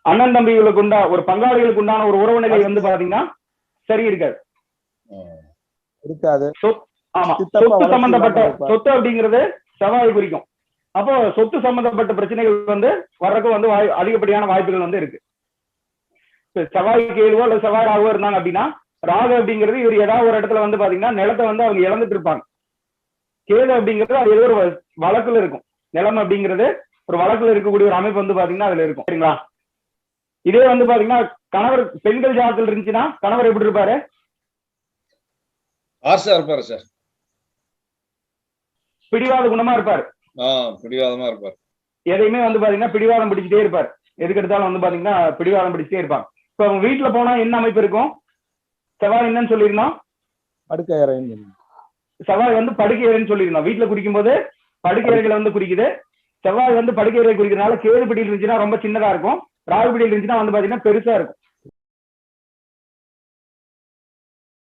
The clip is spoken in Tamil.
அண்ணன் தம்பிகளுக்கு உண்டா ஒரு பங்காளிகளுக்கு உண்டான ஒரு உறவு நிலை வந்து பாத்தீங்கன்னா சரி இருக்காது. ஆமா, சொத்து சம்பந்தப்பட்ட சொத்து அப்படிங்கிறது செவ்வாய் குறிக்கும். அப்போ சொத்து சம்பந்தப்பட்ட பிரச்சனைகள் வந்து வர்றதுக்கு வந்து அதிகப்படியான வாய்ப்புகள் வந்து இருக்கு. செவ்வாய் கேளுவோ அல்லது செவ்வாய் ராகுவோ இருந்தாங்க அப்படின்னா, ராகு அப்படிங்கிறது இவர் ஏதாவது ஒரு இடத்துல வந்து பாத்தீங்கன்னா நிலத்தை வந்து அவங்க இழந்துட்டு இருப்பாங்க. கேது அப்படிங்கிறது அது ஏதோ ஒரு வழக்குல இருக்கும். நிலம் அப்படிங்கிறது ஒரு வழக்குல இருக்கக்கூடிய ஒரு அமைப்பு வந்து பாத்தீங்கன்னா அதுல இருக்கும். சரிங்களா? இதே வந்து பாத்தீங்கன்னா கணவர் பெண்கள் ஜாதகத்தில் இருந்துச்சுன்னா கணவர் எப்படி இருப்பாரு? இருப்பாரு சார். பிடிவாத குணமா இருப்பாரு. பிடிவாதமா இருப்பாரு. எதையுமே வந்து பாத்தீங்கன்னா பிடிவாதம் பிடிச்சிட்டே இருப்பாரு. எதுக்கு எடுத்தாலும் வந்து பாத்தீங்கன்னா பிடிவாதம் பிடிச்சிட்டே இருப்பாங்க. இப்ப அவங்க வீட்டுல போனா என்ன அமைப்பு இருக்கும்? செவ்வாய் என்னன்னு சொல்லிருந்தோம்? படுக்கை அறை. செவ்வாய் வந்து படுக்கை அறைன்னு சொல்லிருந்தோம். வீட்டுல குறிக்கும் போது படுக்கை அறைகளை வந்து குறிக்குது. செவ்வாய் வந்து படுக்கை அறை குறிக்கிறதுனால கேது பிடியில் இருந்துச்சுன்னா ரொம்ப சின்னதா இருக்கும். ராகு பிடியில் இருந்துச்சுன்னா வந்து பாத்தீங்கன்னா பெருசா இருக்கும்.